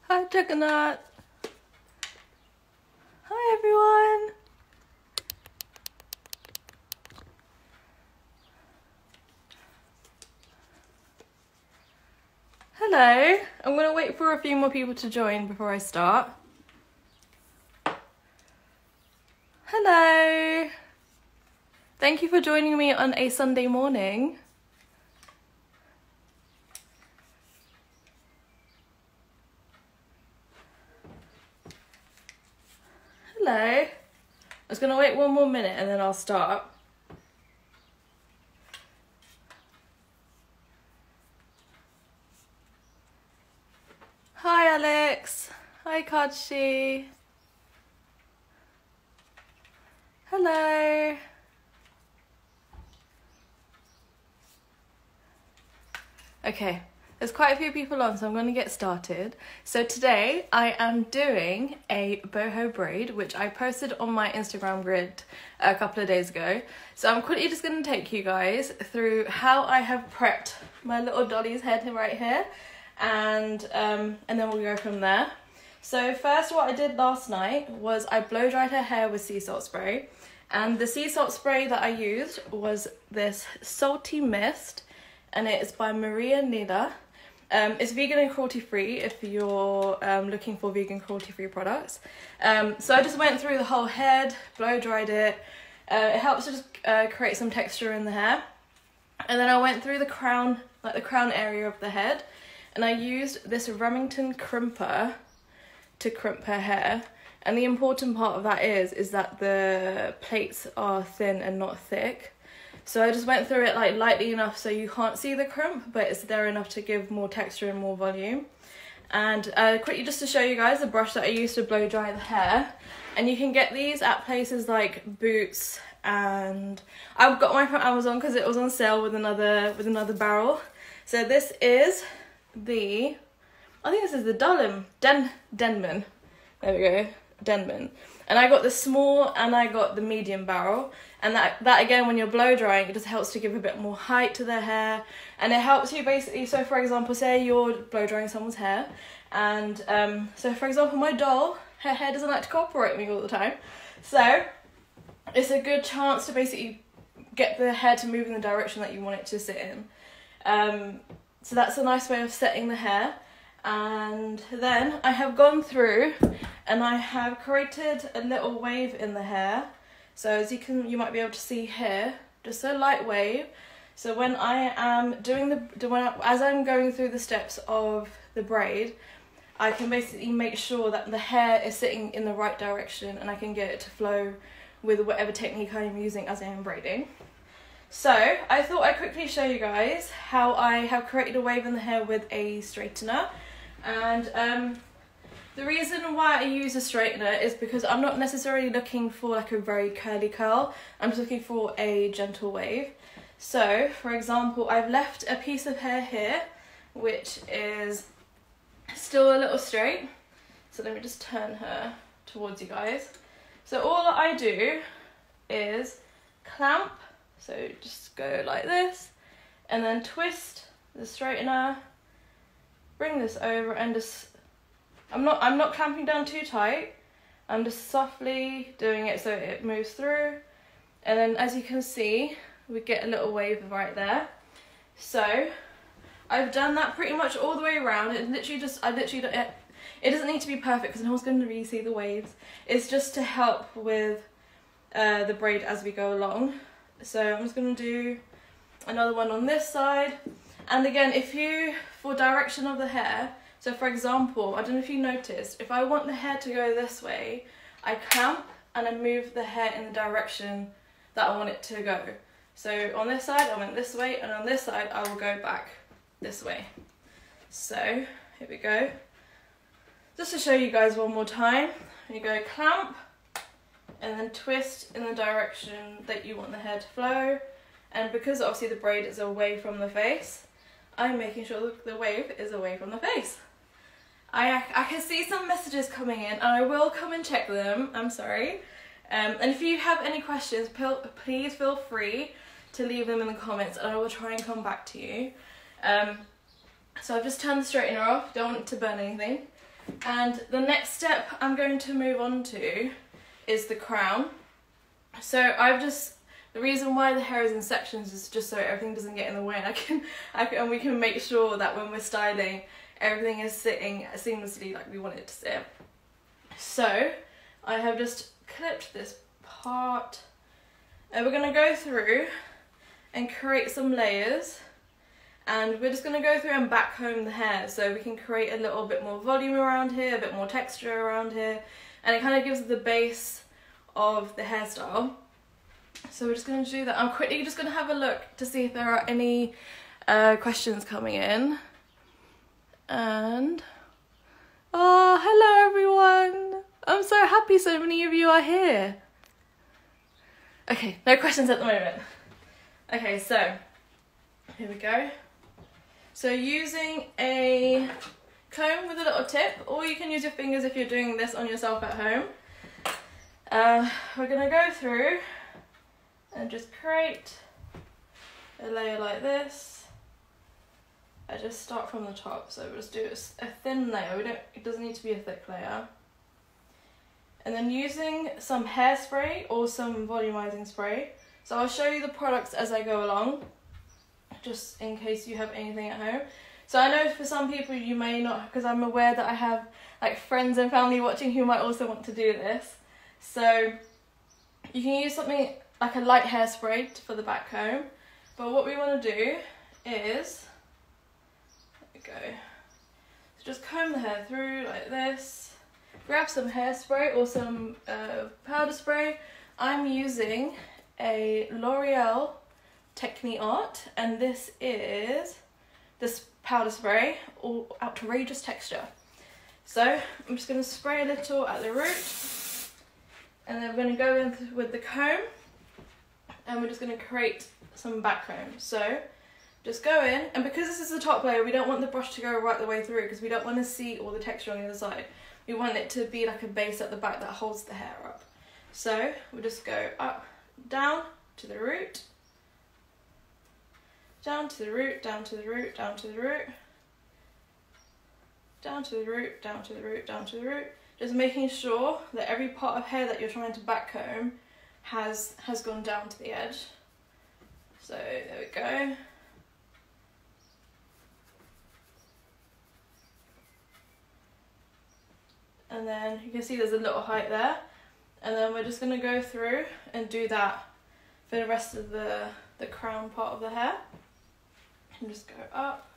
Hi Jagannath. Hi everyone. Hello. I'm going to wait for a few more people to join before I start. Hello. Thank you for joining me on a Sunday morning. Hello. I was going to wait one more minute and then I'll start. Hi Alex. Hi Kachi. Hello. Okay, there's quite a few people on, so I'm going to get started. So today I am doing a boho braid, which I posted on my Instagram grid a couple of days ago. So I'm quickly just going to take you guys through how I have prepped my little dolly's head right here, and then we'll go from there. So first, what I did last night was I blow dried her hair with sea salt spray, and the sea salt spray that I used was this salty mist, and it's by Maria Nida. It's vegan and cruelty free if you're looking for vegan cruelty free products. So I just went through the whole head, blow dried it. It helps to just create some texture in the hair. And then I went through the crown, like the crown area of the head, and I used this Remington crimper to crimp her hair. And the important part of that is that the plates are thin and not thick. So I just went through it like lightly enough so you can't see the crimp, but it's there enough to give more texture and more volume. And quickly just to show you guys the brush that I used to blow dry the hair. And you can get these at places like Boots, and I've got mine from Amazon because it was on sale with another barrel. So this is the, I think this is the Denman. There we go, Denman. And I got the small and I got the medium barrel. And that again, when you're blow drying, it just helps to give a bit more height to their hair. And it helps you basically, so for example, say you're blow drying someone's hair. And so for example, my doll, her hair doesn't like to cooperate with me all the time. So it's a good chance to basically get the hair to move in the direction that you want it to sit in. So that's a nice way of setting the hair. And then I have gone through and I have created a little wave in the hair. So as you might be able to see here, just a light wave. So when I am doing as I'm going through the steps of the braid, I can basically make sure that the hair is sitting in the right direction and I can get it to flow with whatever technique I am using as I am braiding. So I thought I'd quickly show you guys how I have created a wave in the hair with a straightener. And the reason why I use a straightener is because I'm not necessarily looking for like a very curly curl. I'm just looking for a gentle wave. So for example, I've left a piece of hair here which is still a little straight. So let me just turn her towards you guys. So all that I do is clamp, so just go like this, and then twist the straightener, bring this over, and just I'm not clamping down too tight. I'm just softly doing it so it moves through. And then as you can see, we get a little wave right there. So I've done that pretty much all the way around. It doesn't need to be perfect because no one's going to really see the waves. It's just to help with the braid as we go along. So I'm just going to do another one on this side. And again, for direction of the hair, so for example, I don't know if you noticed, if I want the hair to go this way, I clamp and I move the hair in the direction that I want it to go. So on this side, I went this way, and on this side, I will go back this way. So here we go. Just to show you guys one more time, you go clamp and then twist in the direction that you want the hair to flow. And because obviously the braid is away from the face, I'm making sure the wave is away from the face. I can see some messages coming in and I will come and check them, I'm sorry. And if you have any questions, please feel free to leave them in the comments and I will try and come back to you. So I've just turned the straightener off, don't want it to burn anything. And the next step I'm going to move on to is the crown. So the reason why the hair is in sections is just so everything doesn't get in the way, and we can make sure that when we're styling, everything is sitting seamlessly like we want it to sit. So I have just clipped this part, and we're going to go through and create some layers, and we're just going to go through and back comb the hair so we can create a little bit more volume around here, a bit more texture around here, and it kind of gives the base of the hairstyle. So we're just going to do that. I'm quickly just going to have a look to see if there are any questions coming in. And oh, hello everyone, I'm so happy so many of you are here. Okay, no questions at the moment. Okay, so here we go. So using a comb with a little tip, or you can use your fingers if you're doing this on yourself at home. We're going to go through and just create a layer like this. I just start from the top, so we'll just do a thin layer. It doesn't need to be a thick layer. And then using some hairspray or some volumizing spray. So I'll show you the products as I go along, just in case you have anything at home. So I know for some people you may not, because I'm aware that I have like friends and family watching who might also want to do this. So you can use something like a light hairspray for the back comb. But what we want to do is, there we go, so just comb the hair through like this. Grab some hairspray or some powder spray. I'm using a L'Oreal Technique Art, and this is this powder spray, or outrageous texture. So I'm just going to spray a little at the root, and then we're going to go in with the comb, and we're just going to create some back comb. So just go in, and because this is the top layer, we don't want the brush to go right the way through because we don't want to see all the texture on the other side. We want it to be like a base at the back that holds the hair up. So we'll just go up, down to the root, down to the root, down to the root, down to the root, down to the root, down to the root, down to the root. Just making sure that every part of hair that you're trying to back comb has gone down to the edge. So there we go. And then you can see there's a little height there, and then we're just going to go through and do that for the rest of the crown part of the hair, and just go up.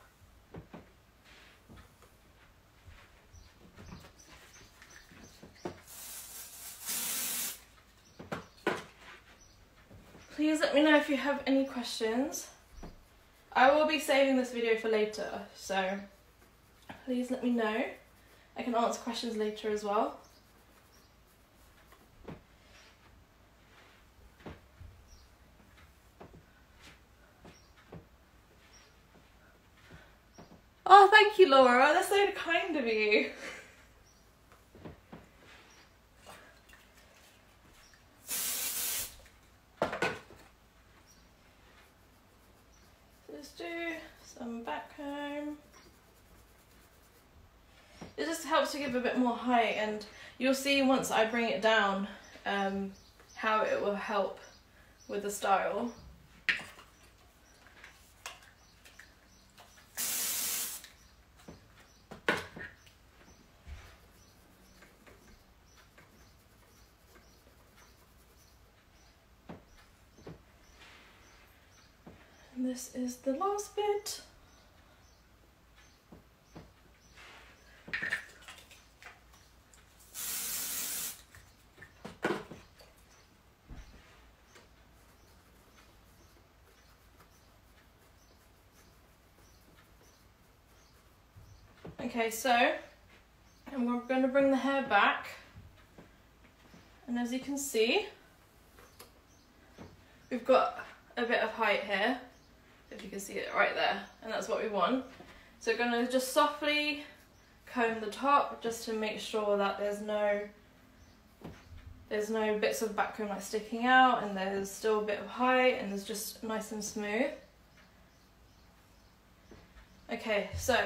Please let me know if you have any questions. I will be saving this video for later, so please let me know. I can answer questions later as well. Oh, thank you, Laura. That's so kind of you. Just do some back comb. It just helps to give a bit more height, and you'll see once I bring it down how it will help with the style. And this is the last bit. Okay, so I'm going to bring the hair back, and as you can see, we've got a bit of height here, if you can see it right there, and that's what we want. So we're going to just softly comb the top just to make sure that there's no bits of back comb like sticking out, and there's still a bit of height, and it's just nice and smooth. Okay, so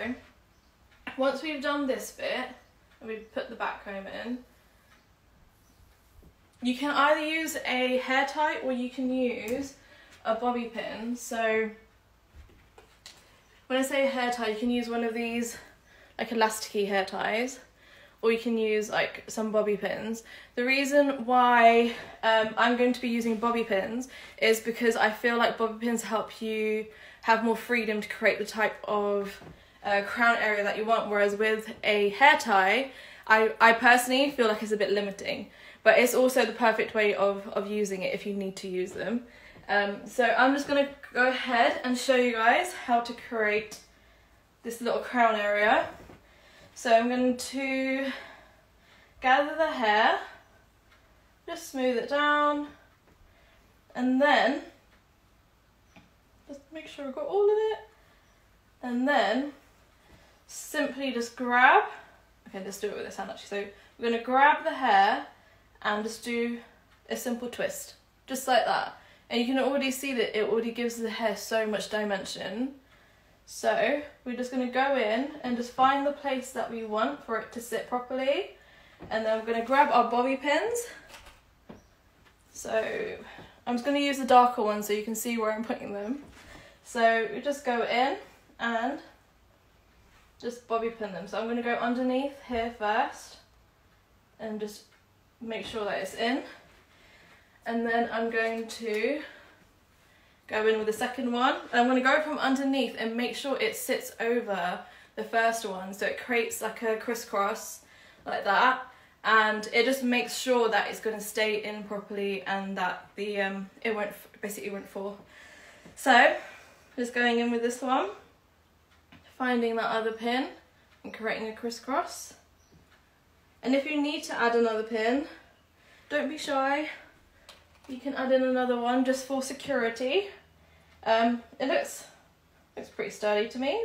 once we've done this bit, and we put the back comb in. You can either use a hair tie or you can use a bobby pin. So when I say hair tie, you can use one of these like elasticy hair ties, or you can use like some bobby pins. The reason why I'm going to be using bobby pins is because I feel like bobby pins help you have more freedom to create the type of crown area that you want, whereas with a hair tie, I personally feel like it's a bit limiting, but it's also the perfect way of using it if you need to use them. So I'm just going to go ahead and show you guys how to create this little crown area. So I'm going to gather the hair, just smooth it down, and then just make sure I've got all of it, and then simply just grab, okay, let's do it with this hand actually. So we're going to grab the hair and just do a simple twist, just like that. And you can already see that it already gives the hair so much dimension. So we're just going to go in and just find the place that we want for it to sit properly. And then we're going to grab our bobby pins. So I'm just going to use the darker one so you can see where I'm putting them. So we just go in and just bobby pin them. So I'm going to go underneath here first and just make sure that it's in. And then I'm going to go in with the second one, and I'm going to go from underneath and make sure it sits over the first one, so it creates like a crisscross like that, and it just makes sure that it's going to stay in properly and that the it won't fall. So just going in with this one, finding that other pin and creating a crisscross. And if you need to add another pin, don't be shy. You can add in another one just for security. It looks pretty sturdy to me,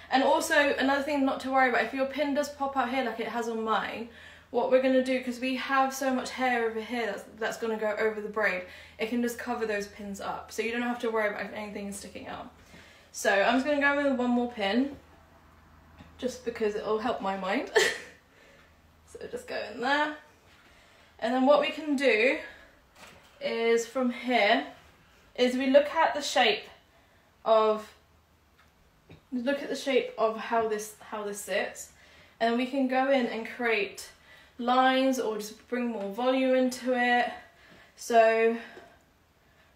and also another thing not to worry about, if your pin does pop out here like it has on mine, what we're going to do, because we have so much hair over here that's going to go over the braid, it can just cover those pins up, so you don't have to worry about if anything is sticking out. So I'm just going to go in with one more pin, just because it will help my mind. So just go in there, and then what we can do is from here is we look at the shape of how this sits, and we can go in and create lines or just bring more volume into it. So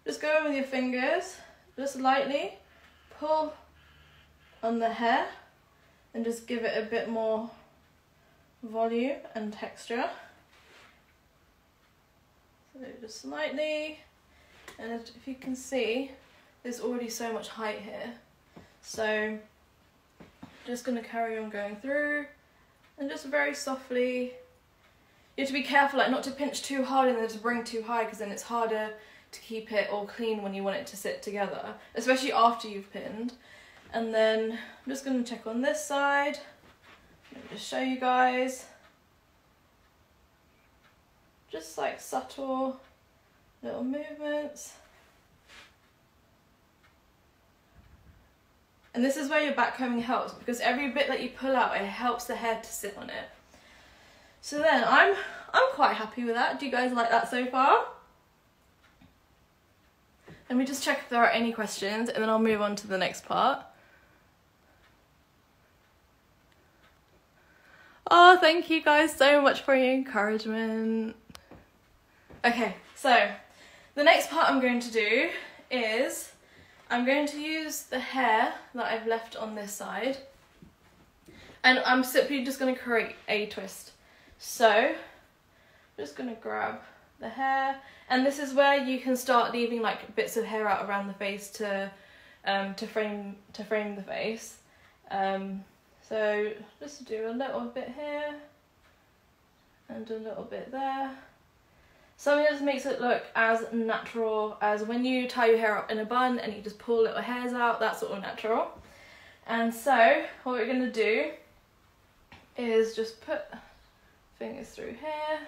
just go in with your fingers, just lightly pull on the hair and just give it a bit more volume and texture. So just slightly, and if you can see, there's already so much height here. So just going to carry on going through and just very softly. You have to be careful like not to pinch too hard and then to bring too high, because then it's harder to keep it all clean when you want it to sit together, especially after you've pinned. And then I'm just going to check on this side. Let me just show you guys. Just like subtle little movements. And this is where your back combing helps, because every bit that you pull out, it helps the hair to sit on it. So then I'm quite happy with that. Do you guys like that so far? Let me just check if there are any questions, and then I'll move on to the next part. Oh, thank you guys so much for your encouragement. Okay, so the next part I'm going to do is I'm going to use the hair that I've left on this side, and I'm simply just going to create a twist. So I'm just going to grab the hair, and this is where you can start leaving like bits of hair out around the face to frame the face. So just do a little bit here and a little bit there. Something that just makes it look as natural as when you tie your hair up in a bun and you just pull little hairs out. That's sort of natural. And so what we're going to do is just put fingers through here,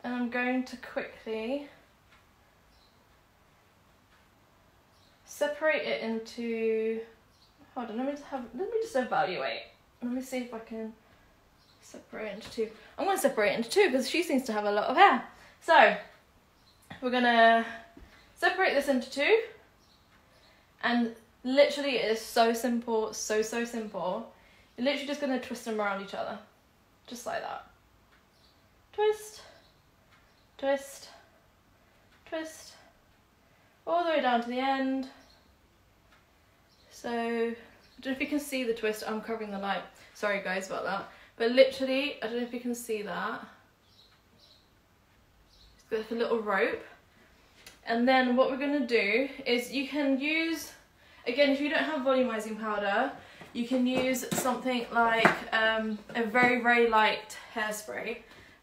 and I'm going to quickly separate it into, hold on, let me just evaluate. Let me see if I can separate it into two. I'm going to separate it into two because she seems to have a lot of hair. So we're going to separate this into two, and literally it is so simple, so simple. You're literally just going to twist them around each other, just like that. Twist, twist, twist, all the way down to the end. So, I don't know if you can see the twist, I'm covering the light. Sorry guys about that. But literally, I don't know if you can see that. It's got like a little rope. And then what we're gonna do is you can use, again, if you don't have volumizing powder, you can use something like a very light hairspray.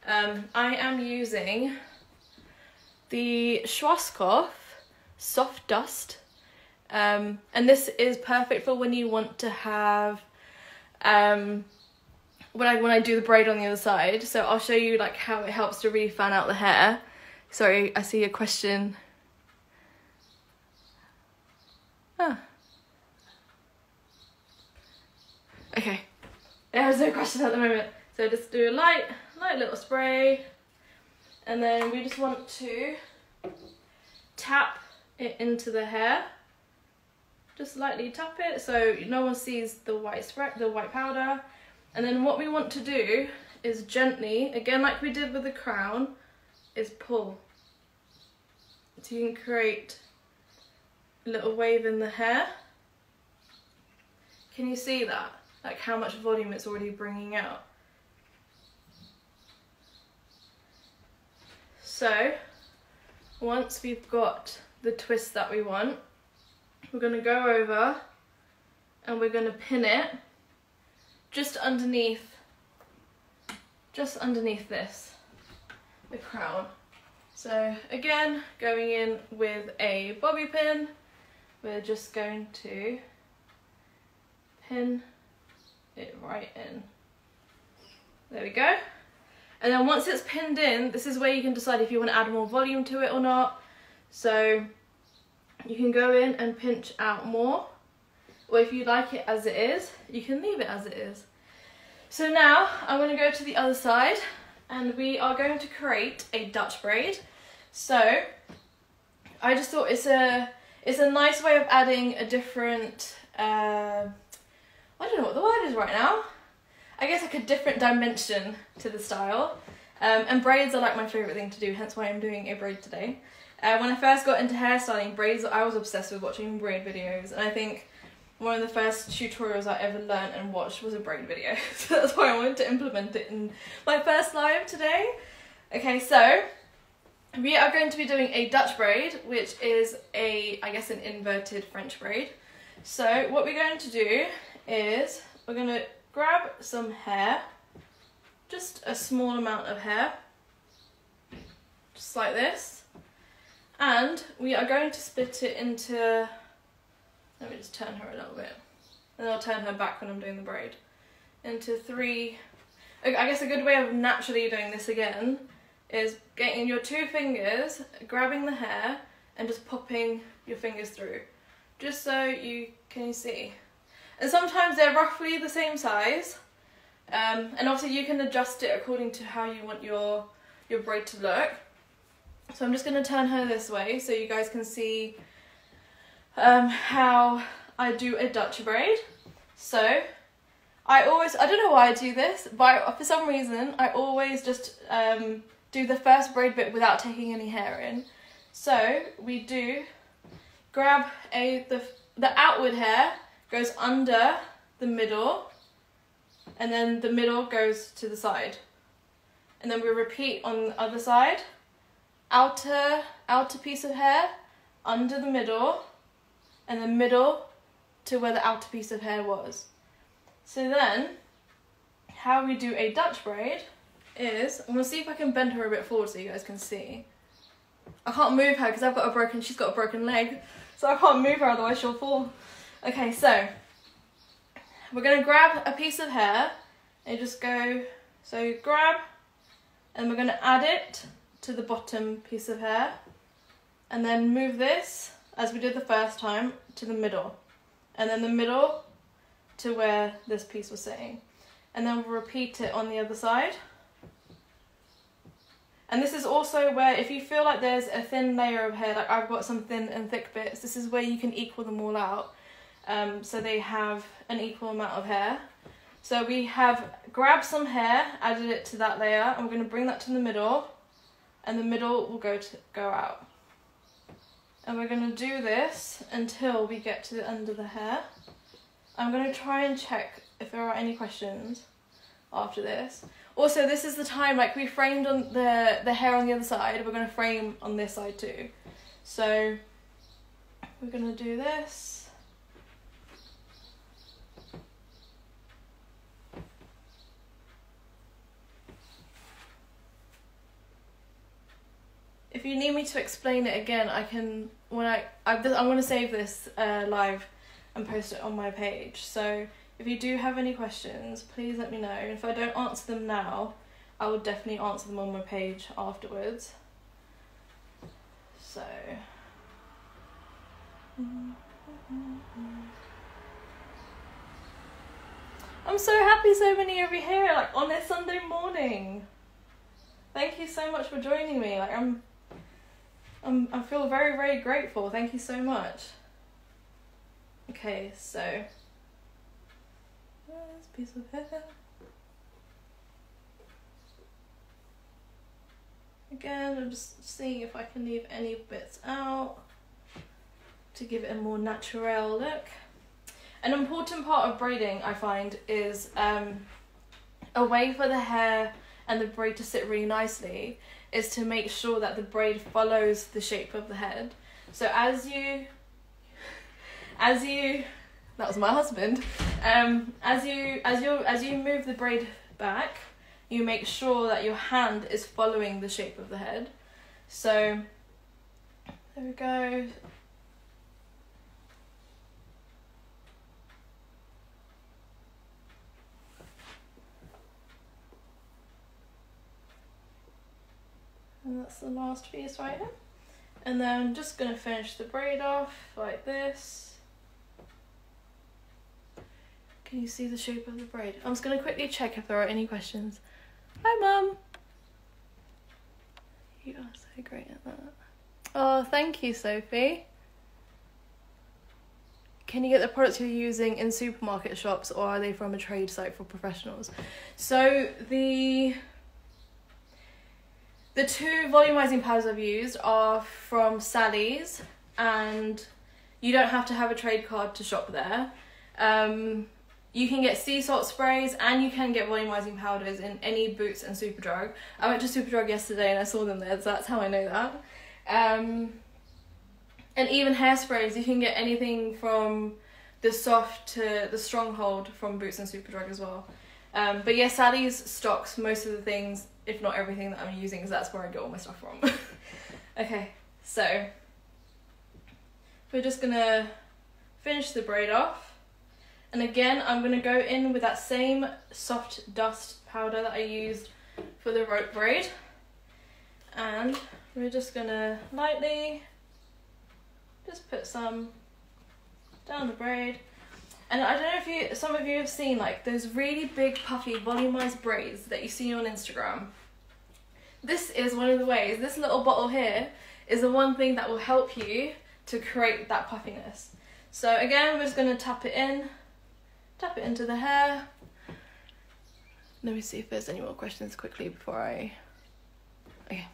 I am using the Schwarzkopf Soft Dust, and this is perfect for when you want to have when I do the braid on the other side. So I'll show you like how it helps to really fan out the hair. Sorry, I see a question. Okay, there's no question at the moment. So just do a light little spray, and then we just want to tap it into the hair. Just lightly tap it so no one sees the white powder. And then what we want to do is gently, again like we did with the crown, is pull. So you can create a little wave in the hair. Can you see that? Like how much volume it's already bringing out. So once we've got the twist that we want, we're going to go over and we're going to pin it just underneath this, the crown. So again, going in with a bobby pin, we're just going to pin it right in. There we go. And then once it's pinned in, this is where you can decide if you want to add more volume to it or not. So you can go in and pinch out more, or if you like it as it is, you can leave it as it is. So now I'm going to go to the other side, and we are going to create a Dutch braid. So I just thought it's a nice way of adding a different, I don't know what the word is right now. I guess like a different dimension to the style. And braids are like my favourite thing to do, hence why I'm doing a braid today. When I first got into hairstyling, braids, I was obsessed with watching braid videos, and I think one of the first tutorials I ever learned and watched was a braid video. So that's why I wanted to implement it in my first live today. Okay, so we are going to be doing a Dutch braid, which is I guess an inverted French braid. So what we're going to do is we're going to grab some hair, just a small amount of hair, just like this. And we are going to split it into, let me just turn her a little bit, and I'll turn her back when I'm doing the braid, into three. I guess a good way of naturally doing this again is getting your two fingers, grabbing the hair, and just popping your fingers through, just so you can see. And sometimes they're roughly the same size, and obviously you can adjust it according to how you want your braid to look. So I'm just going to turn her this way so you guys can see how I do a Dutch braid. So I don't know why I do this, but for some reason I always just do the first braid bit without taking any hair in. So we do grab the outward hair goes under the middle, and then the middle goes to the side, and then we repeat on the other side. Outer piece of hair under the middle, and the middle to where the outer piece of hair was. So then how we do a Dutch braid is, I'm going to see if I can bend her a bit forward so you guys can see. I can't move her because she's got a broken leg, so I can't move her, otherwise she'll fall. Okay, so we're going to grab a piece of hair and just go, so grab, and we're going to add it to the bottom piece of hair, and then move this, as we did the first time, to the middle, and then the middle to where this piece was sitting. and then we'll repeat it on the other side. And this is also where, if you feel like there's a thin layer of hair, like I've got some thin and thick bits, this is where you can equal them all out. So they have an equal amount of hair. So we have grabbed some hair, added it to that layer, and we're going to bring that to the middle, and the middle will go out. And we're going to do this until we get to the end of the hair. I'm going to try and check if there are any questions after this. Also, this is the time, like we framed on the hair on the other side, we're going to frame on this side too. So we're going to do this. If you need me to explain it again, I can, I'm going to save this live and post it on my page. So if you do have any questions, please let me know. If I don't answer them now, I will definitely answer them on my page afterwards. So. I'm so happy so many of you here, like on a Sunday morning. Thank you so much for joining me. Like I feel very, very grateful. Thank you so much. Okay, so there's a piece of hair. Again, I'm just seeing if I can leave any bits out to give it a more natural look. An important part of braiding, I find, is a way for the hair and the braid to sit really nicely is to make sure that the braid follows the shape of the head. So as you that was my husband, as you move the braid back, you make sure that your hand is following the shape of the head. So there we go. And that's the last piece right here. And then I'm just going to finish the braid off like this. Can you see the shape of the braid? I'm just going to quickly check if there are any questions. Hi Mum! You are so great at that. Oh, thank you, Sophie. Can you get the products you're using in supermarket shops, or are they from a trade site for professionals? So the two volumizing powders I've used are from Sally's, and you don't have to have a trade card to shop there. You can get sea salt sprays, and you can get volumizing powders in any Boots and Superdrug. I went to Superdrug yesterday and I saw them there, so that's how I know that. And even hairsprays, you can get anything from the soft to the stronghold from Boots and Superdrug as well. But yeah, Sally's stocks most of the things, if not everything that I'm using, because that's where I get all my stuff from. Okay, so we're just gonna finish the braid off. And again, I'm gonna go in with that same soft dust powder that I used for the rope braid. And we're just gonna lightly just put some down the braid. And I don't know if some of you have seen like those really big puffy volumized braids that you see on Instagram. This is one of the ways. This little bottle here is the one thing that will help you to create that puffiness. So again, we're just going to tap it into the hair. Let me see if there's any more questions quickly before I... Okay.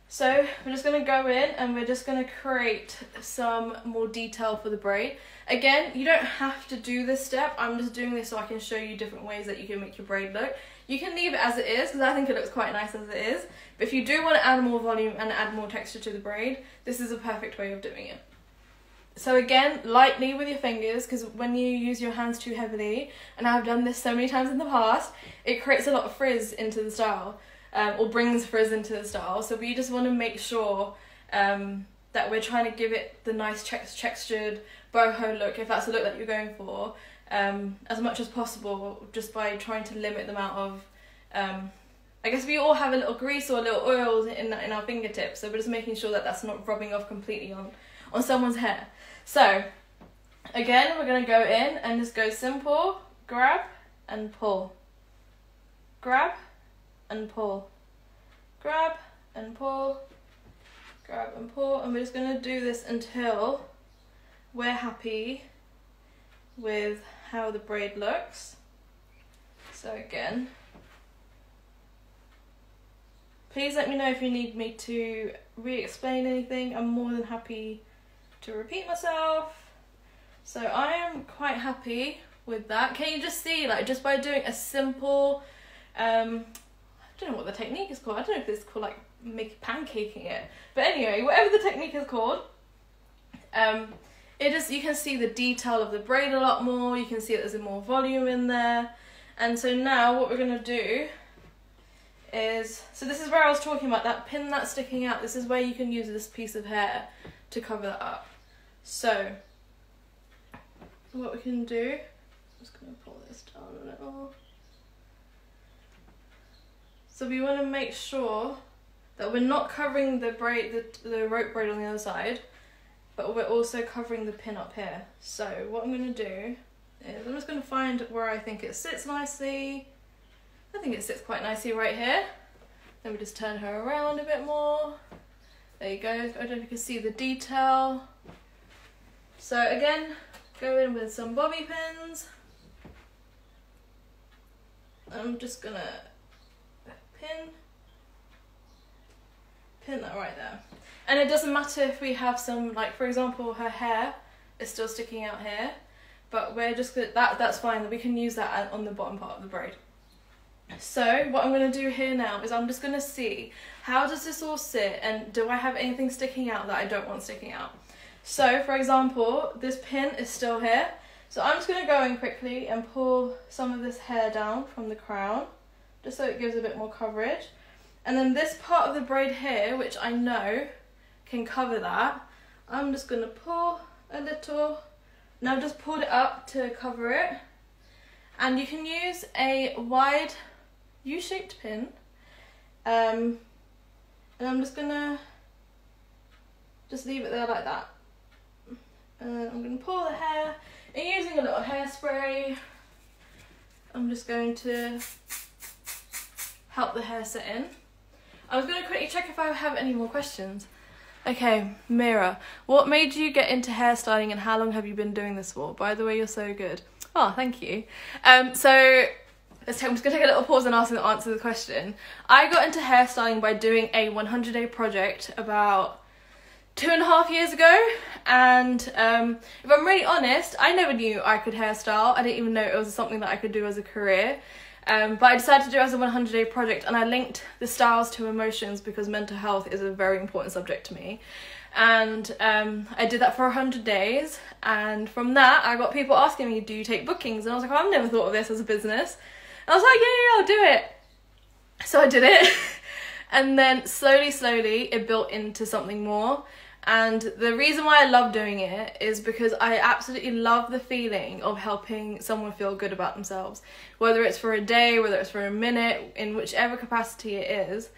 So we're just going to go in and we're just going to create some more detail for the braid. Again, you don't have to do this step. I'm just doing this so I can show you different ways that you can make your braid look. You can leave it as it is because I think it looks quite nice as it is. But if you do want to add more volume and add more texture to the braid, this is a perfect way of doing it. So again, lightly with your fingers, because when you use your hands too heavily, and I've done this so many times in the past, it creates a lot of frizz into the style, or brings frizz into the style. So we just want to make sure that we're trying to give it the nice textured boho look, if that's the look that you're going for, as much as possible, just by trying to limit the amount of, I guess we all have a little grease or a little oil in our fingertips, so we're just making sure that that's not rubbing off completely on someone's hair. So again, we're going to go in and just go simple, grab and pull. Grab and pull. Grab and pull. Grab and pull. And we're just going to do this until we're happy with how the braid looks. So again, please let me know if you need me to re-explain anything. I'm more than happy to repeat myself. So I am quite happy with that. Can you just see, like, just by doing a simple, I don't know what the technique is called. I don't know if it's called like pancaking it. But anyway, whatever the technique is called, you can see the detail of the braid a lot more. You can see that there's more volume in there. And so now what we're going to do is, so this is where I was talking about that pin that's sticking out. This is where you can use this piece of hair to cover that up. So what we can do, I'm just going to pull this down a little. So we want to make sure that we're not covering the braid, the rope braid on the other side, but we're also covering the pin up here. So what I'm going to do is I'm just going to find where I think it sits nicely. I think it sits quite nicely right here. Then we just turn her around a bit more. There you go. I don't know if you can see the detail. So again, go in with some bobby pins. I'm just going to pin that right there. And it doesn't matter if we have some, like for example, her hair is still sticking out here, but we're just gonna, that's fine. We can use that on the bottom part of the braid. So what I'm going to do here now is I'm just going to see how does this all sit, and do I have anything sticking out that I don't want sticking out. So for example, this pin is still here, so I'm just going to go in quickly and pull some of this hair down from the crown, just so it gives a bit more coverage. And then this part of the braid here, which I know can cover that, I'm just going to pull a little. Now I've just pulled it up to cover it. And you can use a wide U-shaped pin. And I'm just going to just leave it there like that. And I'm going to pull the hair. And using a little hairspray, I'm just going to help the hair set in. I was going to quickly check if I have any more questions. Okay, Mira, what made you get into hairstyling and how long have you been doing this for? By the way, you're so good. Oh, thank you. I'm just going to take a little pause and answer the question. I got into hairstyling by doing a 100-day project about 2.5 years ago. And if I'm really honest, I never knew I could hairstyle. I didn't even know it was something that I could do as a career. But I decided to do it as a 100-day project, and I linked the styles to emotions because mental health is a very important subject to me. And I did that for 100 days, and from that I got people asking me, do you take bookings? And I was like, oh, I've never thought of this as a business. And I was like, yeah, I'll do it. So I did it. And then slowly it built into something more. And the reason why I love doing it is because I absolutely love the feeling of helping someone feel good about themselves. Whether it's for a day, whether it's for a minute, in whichever capacity it is.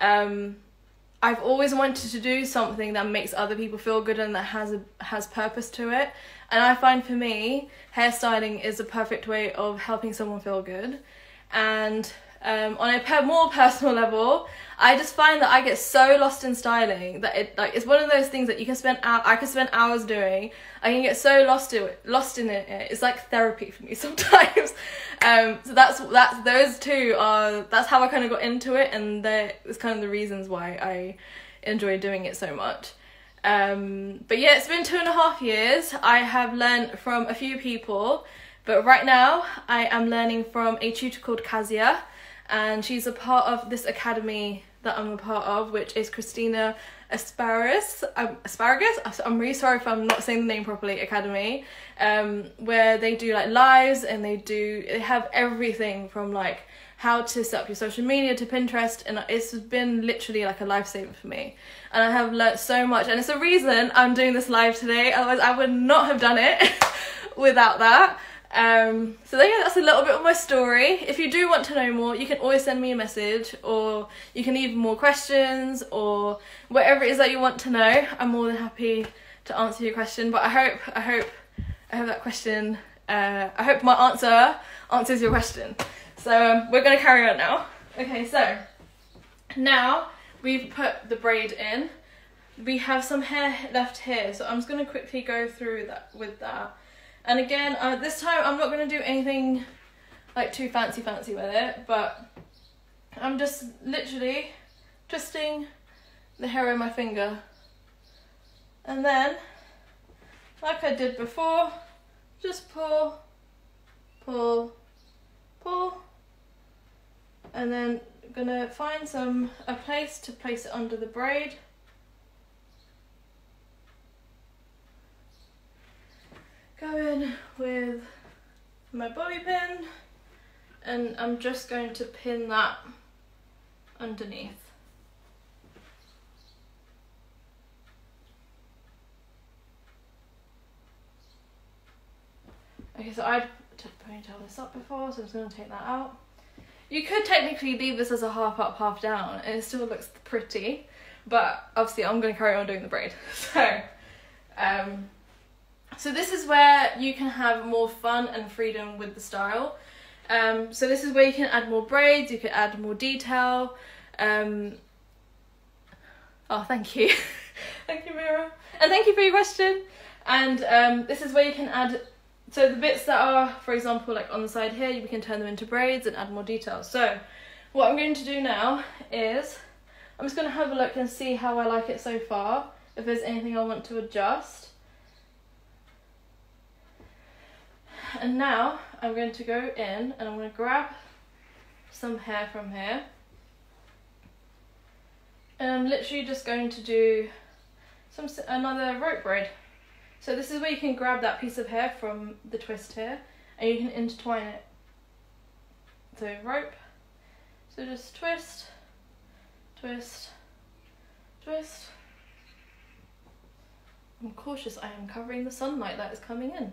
I've always wanted to do something that makes other people feel good and that has purpose to it. And I find for me, hairstyling is the perfect way of helping someone feel good. And on a more personal level, I just find that I get so lost in styling that it's one of those things that you can spend I can spend hours doing. I can get so lost in it. It's like therapy for me sometimes. So that's how I kind of got into it, and it's kind of the reasons why I enjoy doing it so much. But yeah, it's been 2.5 years. I have learned from a few people, but right now I am learning from a tutor called Kazia, and she's a part of this academy that I'm a part of, which is Christina Asparagus. I'm really sorry if I'm not saying the name properly. Academy, where they do like lives, and they have everything from like how to set up your social media to Pinterest, and it's been literally like a lifesaver for me. And I have learnt so much, and it's the reason I'm doing this live today. Otherwise, I would not have done it without that. So yeah, that's a little bit of my story. If you do want to know more, you can always send me a message, or you can leave more questions, or whatever it is that you want to know. I'm more than happy to answer your question, but I hope that question I hope my answer answers your question. So we're going to carry on now. Okay, so now we've put the braid in. We have some hair left here, so I'm just going to quickly go through that with that. And again, this time I'm not going to do anything like too fancy with it, but I'm just literally twisting the hair on my finger. And then, like I did before, just pull, pull, pull. And then I'm gonna find a place to place it under the braid. Go in with my bobby pin, and I'm just going to pin that underneath. Okay, so I took ponytail this up before, so I'm just going to take that out. You could technically leave this as a half up, half down, and it still looks pretty, but obviously I'm going to carry on doing the braid. So this is where you can have more fun and freedom with the style. So this is where you can add more braids, you can add more detail. Oh, thank you. Thank you, Mira. And thank you for your question. And this is where you can add, so the bits that are, for example, like on the side here, we can turn them into braids and add more detail. So what I'm going to do now is, I'm just going to have a look and see how I like it so far, if there's anything I want to adjust. And now I'm going to go in and I'm going to grab some hair from here. And I'm literally just going to do another rope braid. So this is where you can grab that piece of hair from the twist here and you can intertwine it. So rope. So just twist, twist, twist. I'm cautious, I am covering the sunlight that is coming in.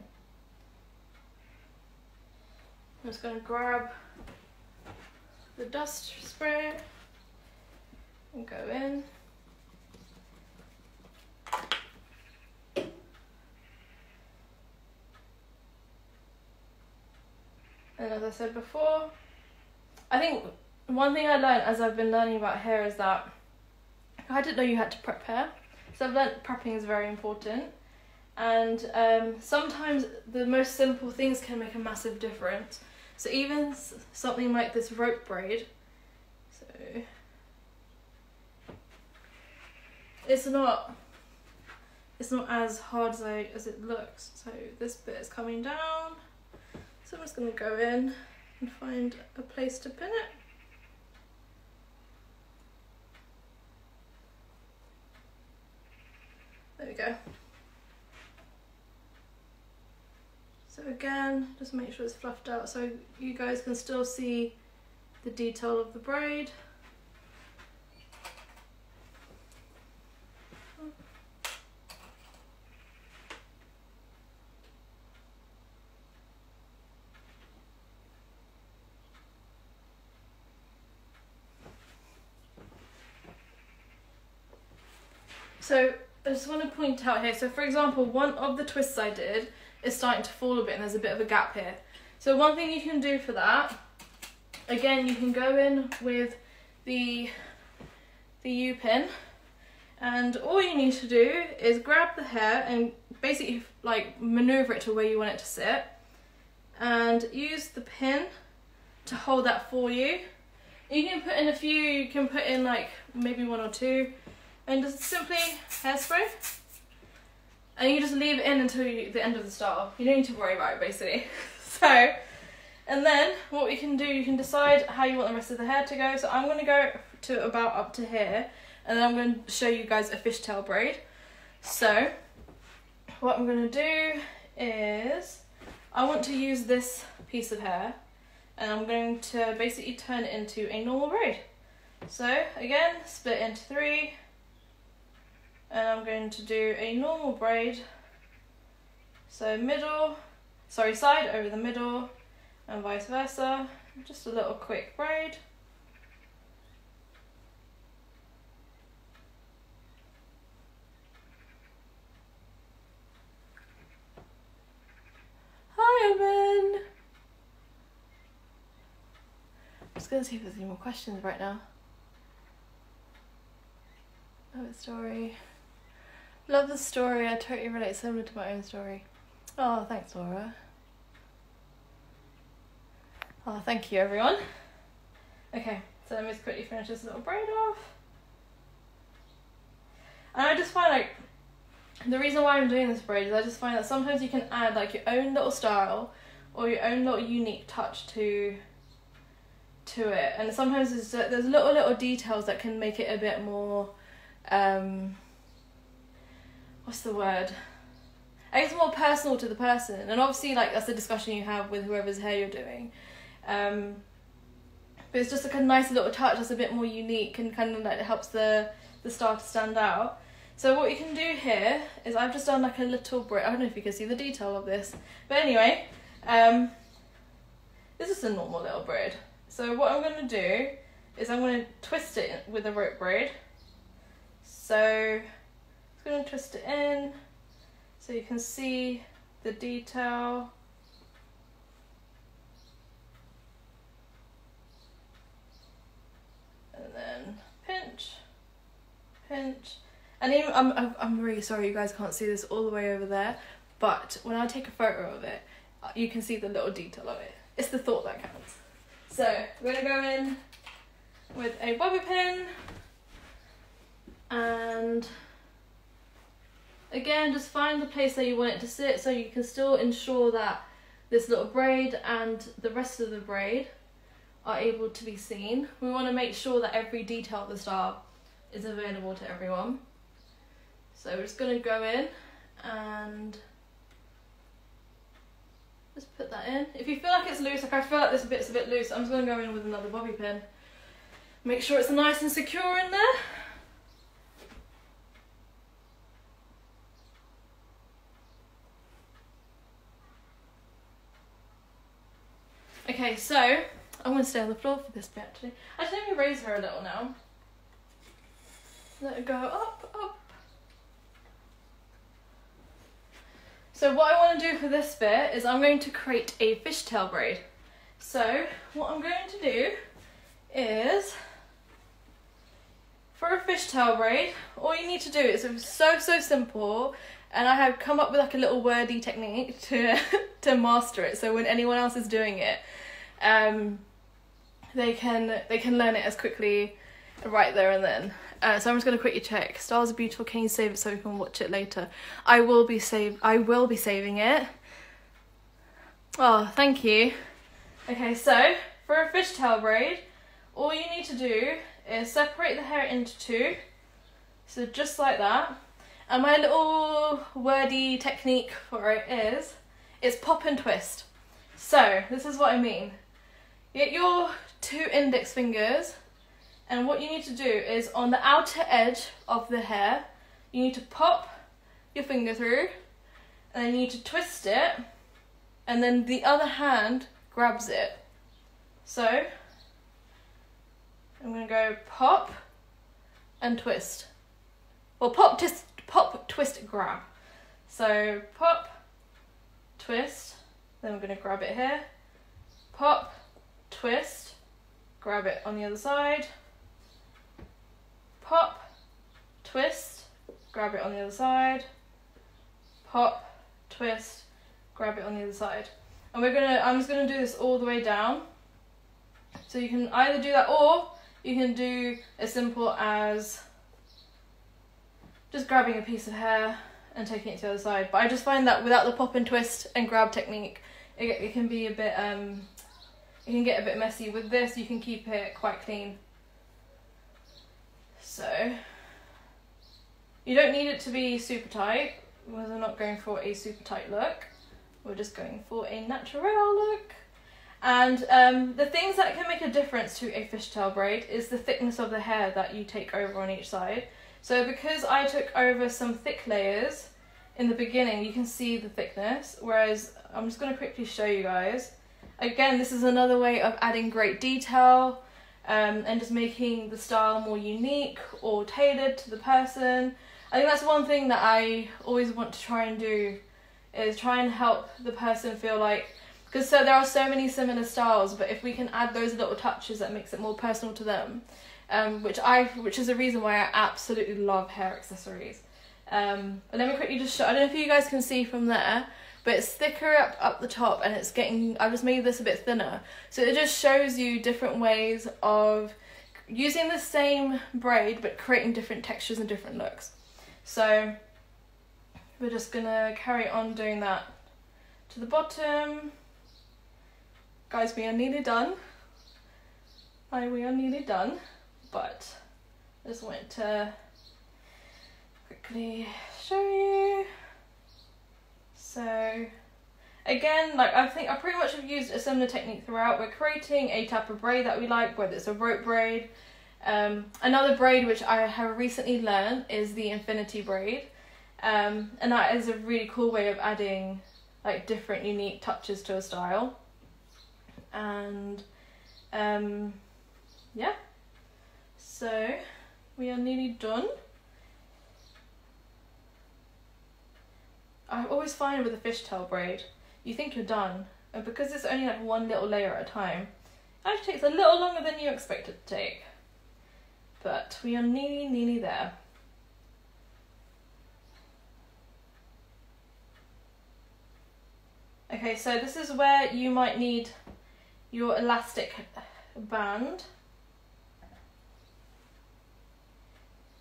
I'm just going to grab the dust spray and go in. And as I said before, I think one thing I learned as I've been learning about hair is that I didn't know you had to prep hair. So I've learned prepping is very important. And sometimes the most simple things can make a massive difference. So even something like this rope braid, so it's not as hard as it looks. So this bit is coming down. So I'm just going to go in and find a place to pin it. There we go. So again, just make sure it's fluffed out so you guys can still see the detail of the braid. So I just want to point out here, so for example, one of the twists I did is starting to fall a bit and there's a bit of a gap here. So one thing you can do for that, again, you can go in with the U-pin and all you need to do is grab the hair and basically like maneuver it to where you want it to sit and use the pin to hold that for you. You can put in a few, you can put in like maybe one or two and just simply hairspray. And you just leave it in until the end of the style. You don't need to worry about it basically. So, and then what we can do, you can decide how you want the rest of the hair to go. So I'm going to go to about up to here and then I'm going to show you guys a fishtail braid. So what I'm going to do is I want to use this piece of hair and I'm going to basically turn it into a normal braid. So again, split into three. And I'm going to do a normal braid, so side over the middle and vice versa, just a little quick braid. Hi, gonna see if there's any more questions right now. Love the story. Love the story. I totally relate, similar to my own story. Oh, thanks, Laura. Oh, thank you, everyone. Okay, so let me just quickly finish this little braid off. And I just find like, the reason why I'm doing this braid is I just find that sometimes you can add like your own little style or your own little unique touch to it, and sometimes there's little details that can make it a bit more, what's the word? I guess more personal to the person, and obviously like that's the discussion you have with whoever's hair you're doing. But it's just like a nice little touch that's a bit more unique and kind of like it helps the style to stand out. So what you can do here is I've just done like a little braid. I don't know if you can see the detail of this, but anyway, this is a normal little braid. So what I'm going to do is I'm going to twist it with a rope braid. So I'm going to twist it in so you can see the detail. And then pinch, pinch. And even, I'm really sorry you guys can't see this all the way over there, but when I take a photo of it, you can see the little detail of it. It's the thought that counts. So we're going to go in with a bobby pin, and again just find the place that you want it to sit so you can still ensure that this little braid and the rest of the braid are able to be seen. We want to make sure that every detail of the style is available to everyone. So we're just going to go in and just put that in. If you feel like it's loose, like I feel like this bit's a bit loose, I'm just going to go in with another bobby pin. Make sure it's nice and secure in there. Okay, so I'm going to stay on the floor for this bit actually. Actually, let me raise her a little now. Let it go up, up. So what I want to do for this bit is I'm going to create a fishtail braid. So what I'm going to do is, for a fishtail braid, all you need to do is so simple, and I have come up with like a little wordy technique to master it. So when anyone else is doing it, they can learn it as quickly right there and then. So I'm just going to quickly check. Stars are beautiful. Can you save it so we can watch it later? I will be saving it. Oh, thank you. Okay, so for a fishtail braid, all you need to do is separate the hair into two. So just like that. And my little wordy technique for it is pop and twist. So this is what I mean. Get your two index fingers, and what you need to do is on the outer edge of the hair, you need to pop your finger through, and then you need to twist it, and then the other hand grabs it. So I'm going to go pop and twist. Well, pop, twist, grab. So pop, twist, then we're going to grab it here. Pop, twist, grab it on the other side. Pop, twist, grab it on the other side. Pop, twist, grab it on the other side. And I'm just gonna do this all the way down. So you can either do that, or you can do as simple as just grabbing a piece of hair and taking it to the other side. But I just find that without the pop and twist and grab technique, it can be a bit, it can get a bit messy. With this, you can keep it quite clean. So you don't need it to be super tight, because we're not going for a super tight look. We're just going for a natural look. And the things that can make a difference to a fishtail braid is the thickness of the hair that you take over on each side. So because I took over some thick layers in the beginning, you can see the thickness, whereas I'm just going to quickly show you guys. Again, this is another way of adding great detail and just making the style more unique or tailored to the person. I think that's one thing that I always want to try and do, is try and help the person feel like, because so there are so many similar styles, but if we can add those little touches that makes it more personal to them, which is the reason why I absolutely love hair accessories. And let me quickly just show, I don't know if you guys can see from there, but it's thicker up the top, and it's getting, I've just made this a bit thinner, so it just shows you different ways of using the same braid but creating different textures and different looks. So we're just gonna carry on doing that to the bottom. Guys, we are nearly done. We are nearly done, but I just wanted to quickly show you. So again, like I think I pretty much have used a similar technique throughout. We're creating a type of braid that we like, whether it's a rope braid. Another braid which I have recently learned is the infinity braid, and that is a really cool way of adding like different unique touches to a style. And yeah, so we are nearly done. I always find with a fishtail braid, you think you're done, and because it's only like one little layer at a time, it actually takes a little longer than you expect it to take. But we are nearly there. Okay, so this is where you might need your elastic band.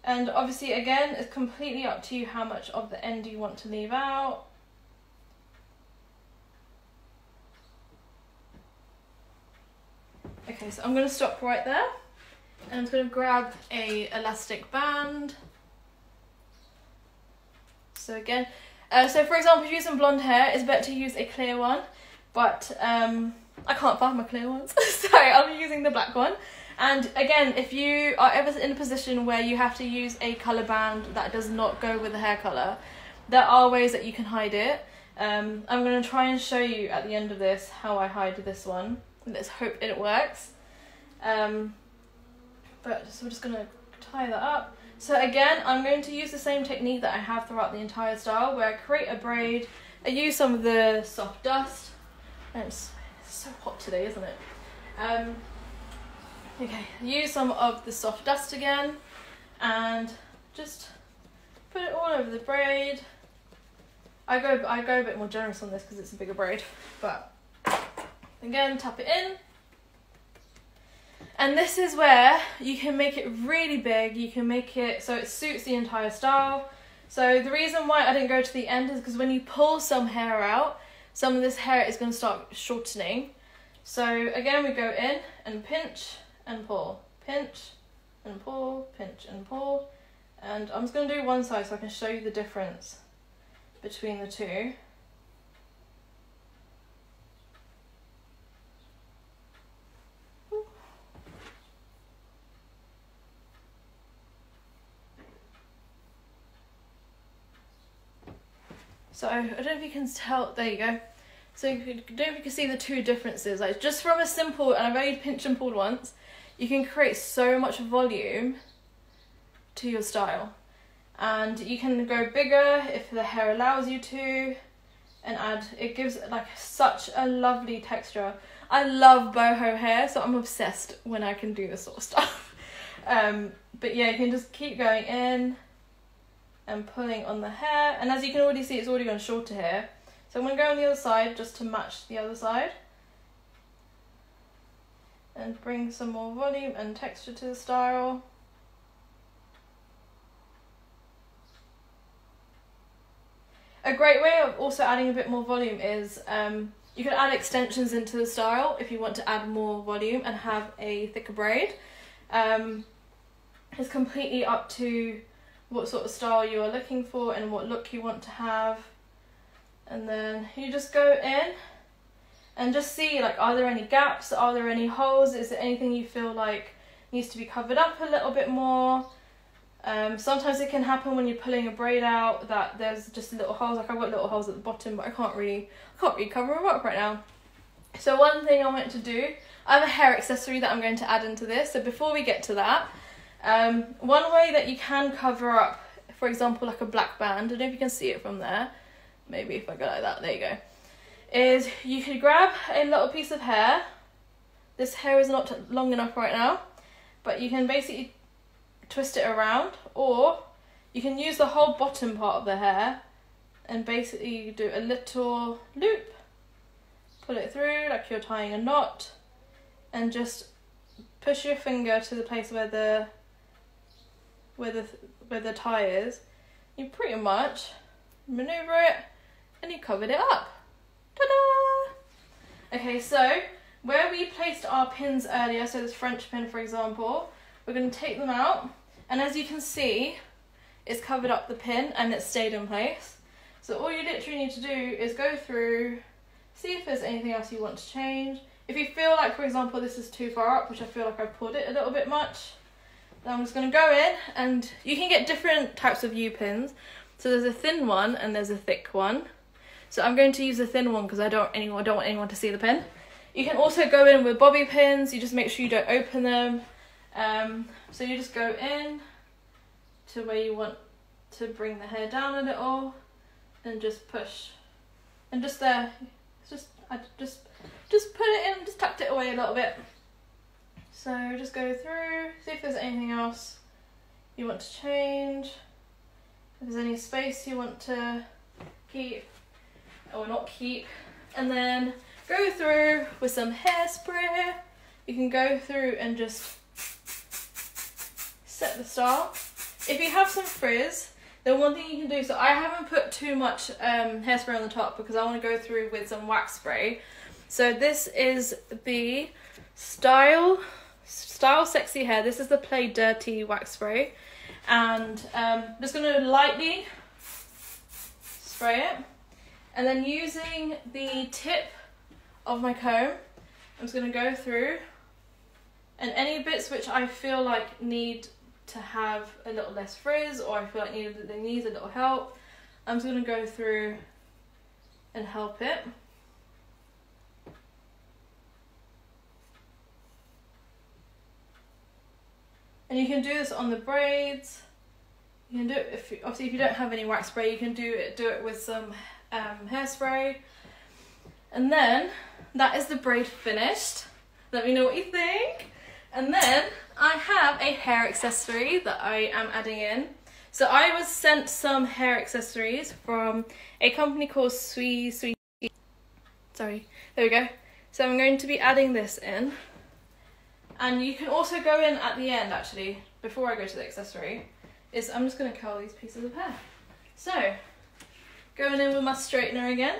And obviously again, it's completely up to you how much of the end you want to leave out. Okay, so I'm going to stop right there, and I'm going to grab a elastic band. So again, so for example, if you're using blonde hair, it's better to use a clear one, but I can't find my clear ones, so I'm using the black one. And again, if you are ever in a position where you have to use a colour band that does not go with the hair colour, there are ways that you can hide it. I'm going to try and show you at the end of this how I hide this one. Let's hope it works. But so we're just going to tie that up. So again, I'm going to use the same technique that I have throughout the entire style, where I create a braid, I use some of the soft dust, and it's so hot today, isn't it? Okay, use some of the soft dust again, and just put it all over the braid. I go a bit more generous on this because it's a bigger braid, but again, tap it in. And this is where you can make it really big. You can make it so it suits the entire style. So the reason why I didn't go to the end is because when you pull some hair out, some of this hair is going to start shortening. So again, we go in and pinch and pull, pinch and pull, pinch and pull. And I'm just going to do one side so I can show you the difference between the two. So I don't know if you can tell, there you go. So I don't know if you can see the two differences. Like just from a simple, and I've only pinched and pulled once, you can create so much volume to your style. And you can go bigger if the hair allows you to, and add, it gives like such a lovely texture. I love boho hair, so I'm obsessed when I can do this sort of stuff. But yeah, you can just keep going in and pulling on the hair, and as you can already see, it's already gone shorter here. So I'm going to go on the other side just to match the other side and bring some more volume and texture to the style. A great way of also adding a bit more volume is you can add extensions into the style if you want to add more volume and have a thicker braid. It's completely up to what sort of style you are looking for and what look you want to have. And then you just go in and just see, like, are there any gaps, are there any holes, is there anything you feel like needs to be covered up a little bit more. Sometimes it can happen when you're pulling a braid out that there's just little holes, like I've got little holes at the bottom, but I can't really cover them up right now. So one thing I wanted to do, I have a hair accessory that I'm going to add into this. So before we get to that, one way that you can cover up, for example, like a black band, I don't know if you can see it from there, maybe if I go like that, there you go, is you could grab a little piece of hair. This hair is not long enough right now, but you can basically twist it around, or you can use the whole bottom part of the hair and basically do a little loop, pull it through like you're tying a knot, and just push your finger to the place where the tie is. You pretty much maneuver it and you covered it up. Ta-da! Okay, so where we placed our pins earlier, so this French pin for example, we're going to take them out, and as you can see, it's covered up the pin and it's stayed in place. So all you literally need to do is go through, see if there's anything else you want to change. If you feel like, for example, this is too far up, which I feel like I pulled it a little bit much, then I'm just going to go in, and you can get different types of U-pins. So there's a thin one and there's a thick one. So I'm going to use the thin one because I don't want anyone to see the pin. You can also go in with bobby pins. You just make sure you don't open them. So you just go in to where you want to bring the hair down a little, and just push, and just there, just put it in, just tucked it away a little bit. So just go through, see if there's anything else you want to change, if there's any space you want to keep or not keep, and then go through with some hairspray. You can go through and just set the style. If you have some frizz, then one thing you can do, so I haven't put too much hairspray on the top because I want to go through with some wax spray. So this is the Style Sexy Hair. This is the Play Dirty wax spray, and I'm just going to lightly spray it, and then using the tip of my comb, I'm just going to go through, and any bits which I feel like need to have a little less frizz, or I feel like they need a little help, I'm just going to go through and help it. And you can do this on the braids. You can do it obviously if you don't have any wax spray, you can do it with some hairspray. And then that is the braid finished. Let me know what you think. And then I have a hair accessory that I am adding in. So I was sent some hair accessories from a company called Sweet. Sorry, there we go. So I'm going to be adding this in. And you can also go in at the end, actually, before I go to the accessory, I'm just going to curl these pieces of hair. So, going in with my straightener again.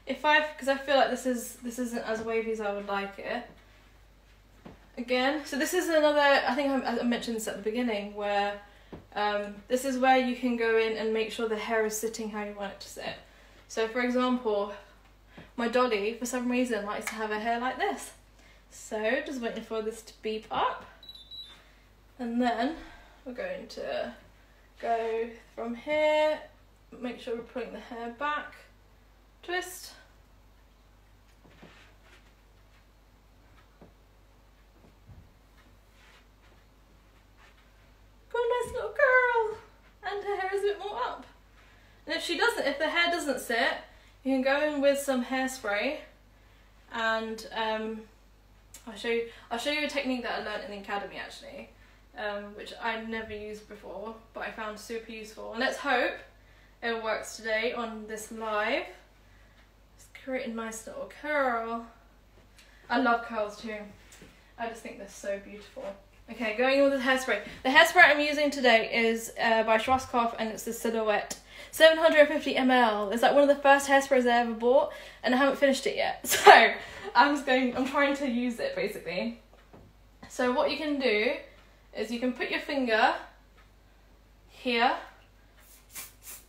Because I feel like this isn't as wavy as I would like it. Again, so this is another, I think I mentioned this at the beginning, where this is where you can go in and make sure the hair is sitting how you want it to sit. So for example, my Dolly, for some reason, likes to have her hair like this. So just waiting for this to beep up, and then we're going to go from here, make sure we're pulling the hair back, twist, got a nice little curl, and her hair is a bit more up. And if the hair doesn't sit, you can go in with some hairspray, and I'll show you a technique that I learned in the academy actually, which I'd never used before, but I found super useful. And let's hope it works today on this live. Just create a nice little curl. I love curls too. I just think they're so beautiful. Okay, going in with the hairspray. The hairspray I'm using today is by Schwarzkopf, and it's the Silhouette 750 ml. It's like one of the first hairsprays I ever bought, and I haven't finished it yet. So I'm trying to use it basically. So what you can do is you can put your finger here,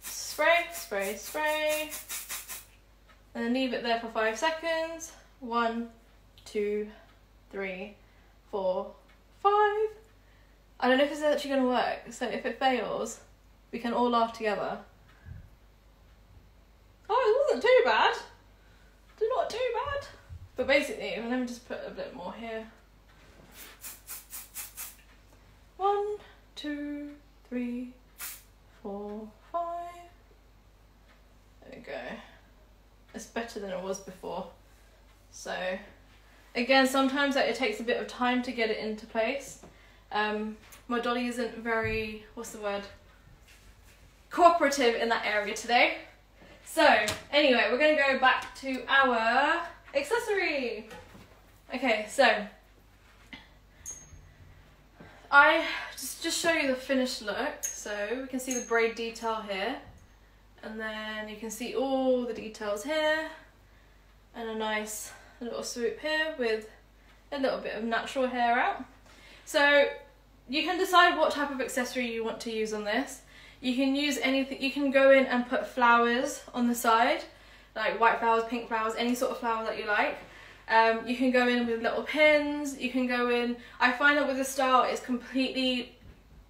spray, spray, spray, and then leave it there for 5 seconds. 1, 2, 3, 4, 5. I don't know if this is actually going to work, so if it fails, we can all laugh together. Oh, it wasn't too bad. Not too bad. But basically, let me just put a bit more here. 1, 2, 3, 4, 5. There we go. It's better better than it was before. So again, sometimes it takes a bit of time to get it into place. My dolly isn't very, what's the word, cooperative in that area today. So anyway, we're going to go back to our accessory. Okay, so I just show you the finished look. So we can see the braid detail here, and then you can see all the details here, and a nice little swoop here with a little bit of natural hair out. So you can decide what type of accessory you want to use on this. You can use anything. You can go in and put flowers on the side, like white flowers, pink flowers, any sort of flower that you like. You can go in with little pins. You can go in, I find that with this style it's completely,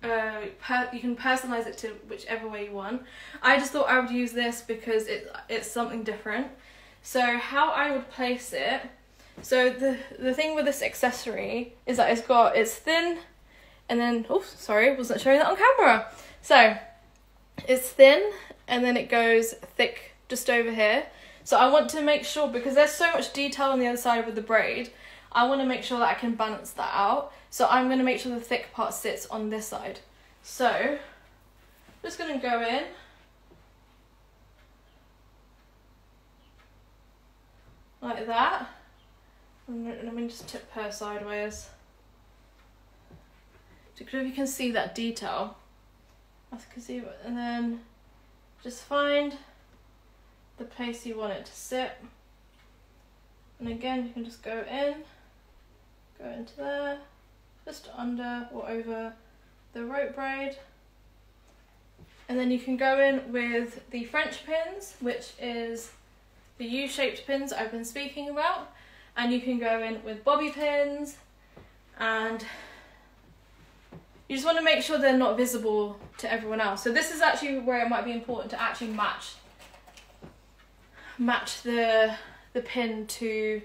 you can personalize it to whichever way you want. I just thought I would use this because it's something different. So how I would place it, so the thing with this accessory is that it's thin, and then, oh sorry, wasn't showing that on camera. So it's thin and then it goes thick just over here. So I want to make sure, because there's so much detail on the other side with the braid, I want to make sure that I can balance that out. So I'm going to make sure the thick part sits on this side. So I'm just going to go in. Like that. And let me just tip her sideways. Because if you can see that detail, I can see it, and then just find the place you want it to sit, and again you can just go into there, just under or over the rope braid, and then you can go in with the French pins, which is the U-shaped pins I've been speaking about, and you can go in with bobby pins, and you just want to make sure they're not visible to everyone else. So this is actually where it might be important to actually match the pin to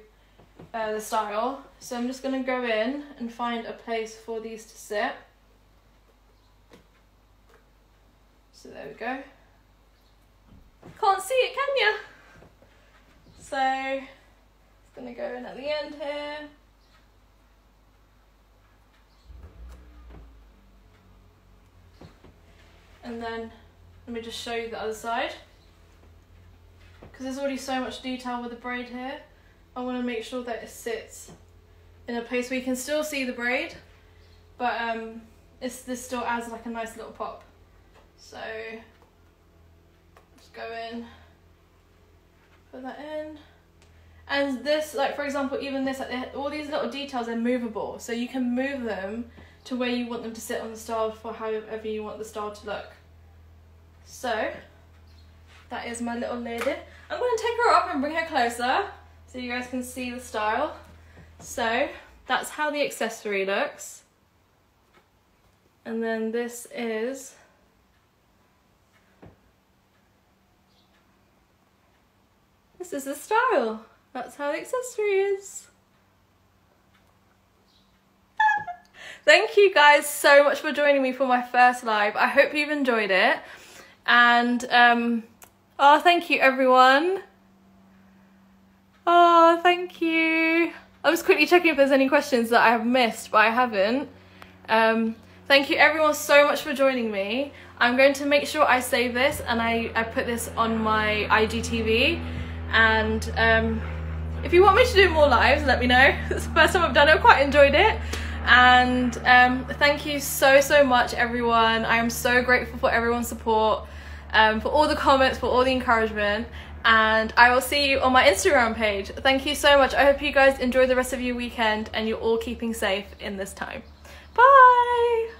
the style. So I'm just going to go in and find a place for these to sit. So there we go. Can't see it, can ya? So it's going to go in at the end here. And then let me just show you the other side. Because there's already so much detail with the braid here, I want to make sure that it sits in a place where you can still see the braid, but this still adds like a nice little pop. So just go in, put that in, and this, like for example, even this, like, all these little details are movable, so you can move them to where you want them to sit on the style for however you want the style to look. So that is my little lady. I'm going to take her up and bring her closer so you guys can see the style. So that's how the accessory looks. And then this is the style. That's how the accessory is. Thank you guys so much for joining me for my first live. I hope you've enjoyed it. And oh, thank you everyone. Oh, thank you. I'm just quickly checking if there's any questions that I have missed, but I haven't. Thank you everyone so much for joining me. I'm going to make sure I save this and I put this on my IGTV. And if you want me to do more lives, let me know. It's the first time I've done it. I quite enjoyed it. And thank you so much everyone. I am so grateful for everyone's support, for all the comments, for all the encouragement, and I will see you on my Instagram page. Thank you so much. I hope you guys enjoy the rest of your weekend and you're all keeping safe in this time. Bye.